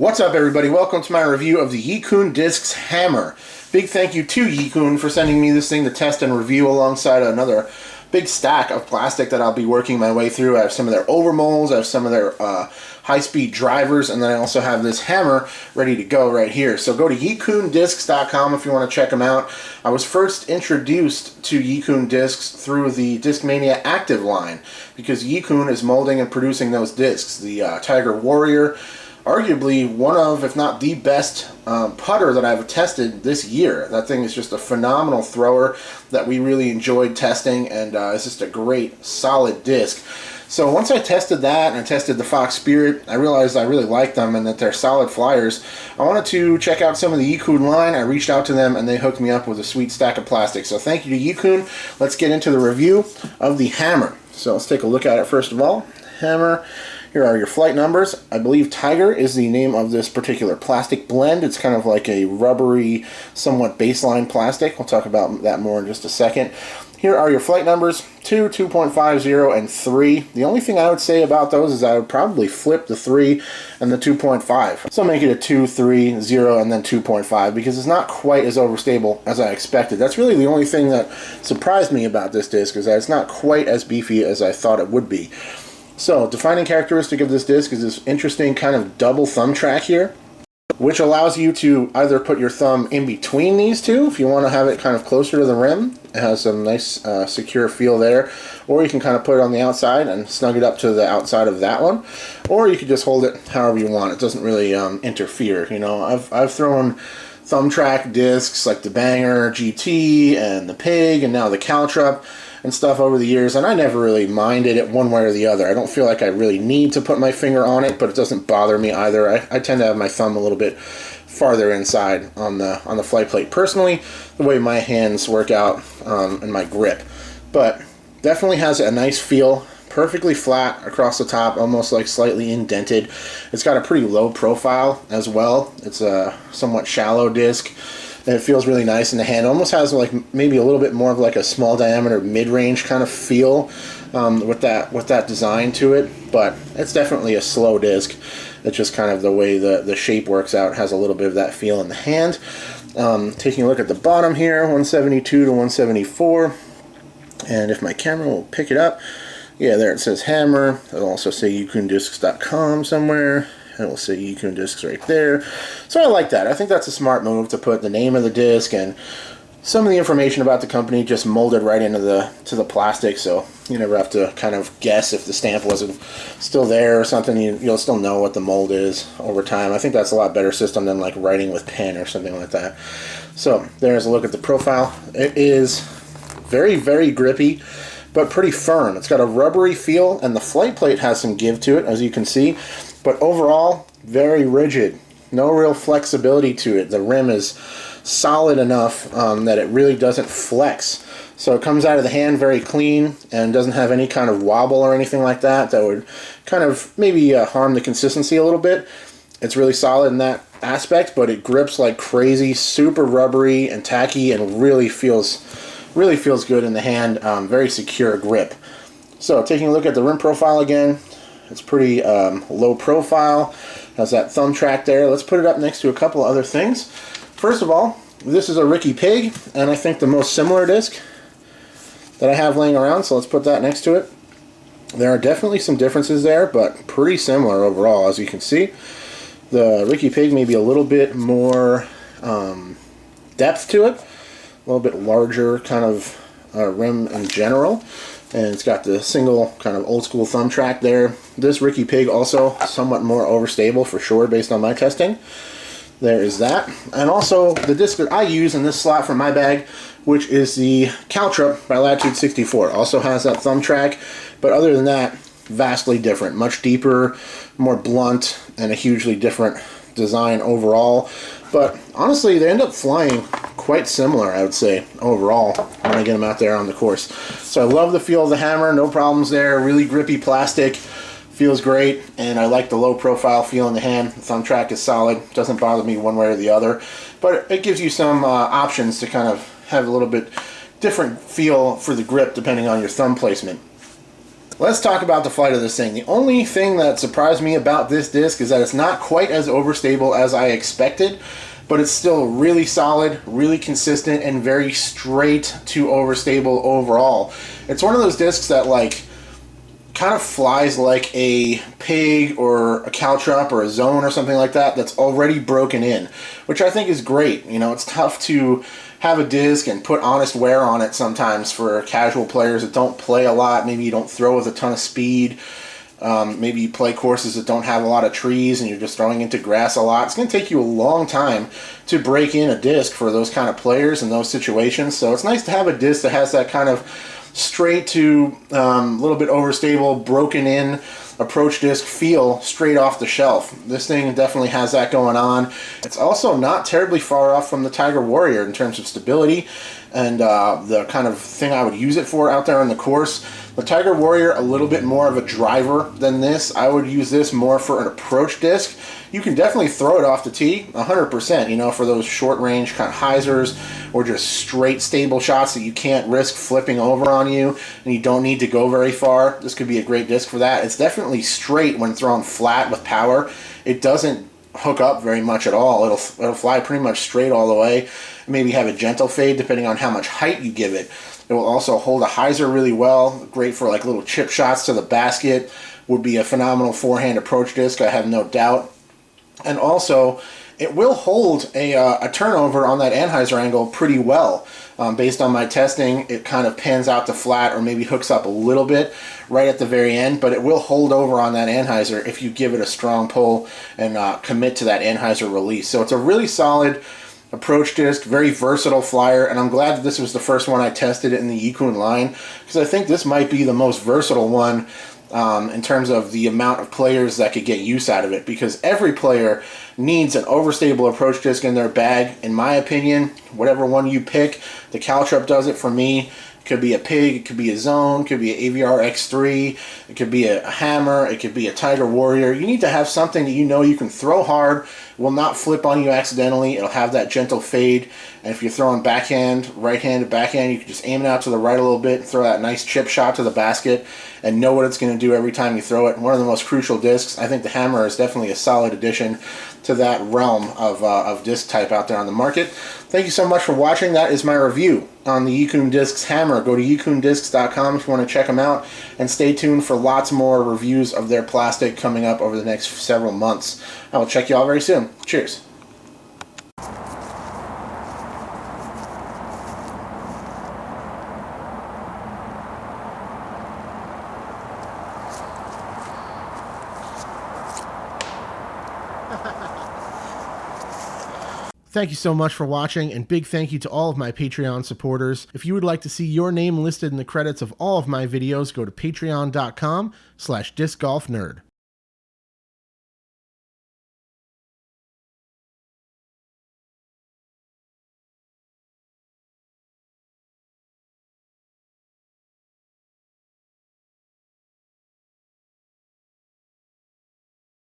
What's up, everybody? Welcome to my review of the Yikun Discs Hammer. Big thank you to Yikun for sending me this thing to test and review alongside another big stack of plastic that I'll be working my way through. I have some of their overmolds, I have some of their high-speed drivers, and then I also have this hammer ready to go right here. So go to yikundiscs.com if you want to check them out. I was first introduced to Yikun Discs through the Discmania Active line because Yikun is molding and producing those discs. The Tiger Warrior, arguably one of, if not the best putter that I've tested this year. That thing is just a phenomenal thrower that we really enjoyed testing, and it's just a great, solid disc. So once I tested that and I tested the Fox Spirit, I realized I really liked them and that they're solid flyers. I wanted to check out some of the Yikun line. I reached out to them and they hooked me up with a sweet stack of plastic. So thank you to Yikun. Let's get into the review of the hammer. So let's take a look at it first of all. Hammer. Here are your flight numbers. I believe Tiger is the name of this particular plastic blend. It's kind of like a rubbery, somewhat baseline plastic. We'll talk about that more in just a second. Here are your flight numbers, 2, 2.50, and 3. The only thing I would say about those is I would probably flip the 3 and the 2.5. So make it a 2, 3, 0, and then 2.5 because it's not quite as overstable as I expected. That's really the only thing that surprised me about this disc, is that it's not quite as beefy as I thought it would be. So, defining characteristic of this disc is this interesting kind of double thumb track here, which allows you to either put your thumb in between these two if you want to have it kind of closer to the rim. It has some nice secure feel there. Or you can kind of put it on the outside and snug it up to the outside of that one. Or you could just hold it however you want. It doesn't really interfere. You know, I've thrown thumb track discs like the Banger GT and the Pig and now the Caltrup and stuff over the years, and I never really minded it one way or the other. I don't feel like I really need to put my finger on it, but it doesn't bother me either. I tend to have my thumb a little bit farther inside on the flight plate personally, the way my hands work out and my grip. But definitely has a nice feel, perfectly flat across the top, almost like slightly indented. It's got a pretty low profile as well. It's a somewhat shallow disc. And it feels really nice in the hand. It almost has like maybe a little bit more of like a small diameter mid-range kind of feel with that design to it. But it's definitely a slow disc. It's just kind of the way the shape works out. It has a little bit of that feel in the hand. Taking a look at the bottom here, 172 to 174. And if my camera will pick it up, yeah, there it says hammer. It'll also say yikundiscs.com somewhere. It will say Yikun Discs right there. So I like that. I think that's a smart move to put the name of the disc and some of the information about the company just molded right into the plastic, so you never have to kind of guess if the stamp wasn't still there or something. You'll still know what the mold is over time. I think that's a lot better system than like writing with pen or something like that. So there's a look at the profile. It is very, very grippy, but pretty firm. It's got a rubbery feel, and the flight plate has some give to it, as you can see. But overall, very rigid. No real flexibility to it. The rim is solid enough that it really doesn't flex. So it comes out of the hand very clean and doesn't have any kind of wobble or anything like that would kind of maybe harm the consistency a little bit. It's really solid in that aspect, but it grips like crazy, super rubbery and tacky, and really feels good in the hand. Very secure grip. So taking a look at the rim profile again. It's pretty low profile, has that thumb track there. Let's put it up next to a couple other things. First of all, this is a Ricky Pig, and I think the most similar disc that I have laying around, so let's put that next to it. There are definitely some differences there, but pretty similar overall, as you can see. The Ricky Pig may be a little bit more depth to it, a little bit larger kind of rim in general. And it's got the single kind of old school thumb track there. This Ricky Pig also somewhat more overstable for sure based on my testing. There is that. And also the disc that I use in this slot for my bag, which is the Caltrup by Latitude 64. Also has that thumb track, but other than that, vastly different. Much deeper, more blunt, and a hugely different design overall. But honestly, they end up flying quite similar, I would say, overall, when I get them out there on the course. So I love the feel of the hammer, no problems there, really grippy plastic, feels great, and I like the low profile feel in the hand. The thumb track is solid, doesn't bother me one way or the other, but it gives you some options to kind of have a little bit different feel for the grip depending on your thumb placement. Let's talk about the flight of this thing. The only thing that surprised me about this disc is that it's not quite as overstable as I expected, but it's still really solid, really consistent, and very straight to overstable overall. It's one of those discs that like kind of flies like a pig or a caltrop or a zone or something like that that's already broken in, which I think is great. You know, it's tough to have a disc and put honest wear on it sometimes for casual players that don't play a lot. Maybe you don't throw with a ton of speed. Maybe you play courses that don't have a lot of trees and you're just throwing into grass a lot. It's going to take you a long time to break in a disc for those kind of players in those situations. So it's nice to have a disc that has that kind of straight to little bit overstable, broken in approach disc feel straight off the shelf. This thing definitely has that going on. It's also not terribly far off from the Tiger Warrior in terms of stability and the kind of thing I would use it for out there on the course. The Tiger Warrior, a little bit more of a driver than this. I would use this more for an approach disc. You can definitely throw it off the tee, 100%, you know, for those short range kind of hyzers or just straight stable shots that you can't risk flipping over on you and you don't need to go very far. This could be a great disc for that. It's definitely straight when thrown flat with power. It doesn't hook up very much at all. It'll fly pretty much straight all the way. Maybe have a gentle fade depending on how much height you give it. It will also hold a hyzer really well. Great for like little chip shots to the basket. Would be a phenomenal forehand approach disc, I have no doubt. And also, it will hold a turnover on that anhyzer angle pretty well. Based on my testing, it kind of pans out to flat or maybe hooks up a little bit right at the very end, but it will hold over on that anhyzer if you give it a strong pull and commit to that anhyzer release. So it's a really solid approach disc, very versatile flyer, and I'm glad that this was the first one I tested in the Yikun line, because I think this might be the most versatile one in terms of the amount of players that could get use out of it, because every player needs an overstable approach disc in their bag, in my opinion. Whatever one you pick, the Caltrop does it for me. It could be a pig, it could be a zone, it could be an AVR X3, it could be a hammer, it could be a Tiger Warrior. You need to have something that you know you can throw hard, will not flip on you accidentally, it'll have that gentle fade, and if you're throwing backhand, right-handed backhand, you can just aim it out to the right a little bit, throw that nice chip shot to the basket, and know what it's going to do every time you throw it. One of the most crucial discs. I think the hammer is definitely a solid addition to that realm of disc type out there on the market. Thank you so much for watching. That is my review on the Yikun Discs Hammer. Go to yikundiscs.com if you want to check them out, and stay tuned for lots more reviews of their plastic coming up over the next several months. I will check you all very soon. Cheers. Thank you so much for watching, and big thank you to all of my Patreon supporters. If you would like to see your name listed in the credits of all of my videos, go to patreon.com/discgolfnerd.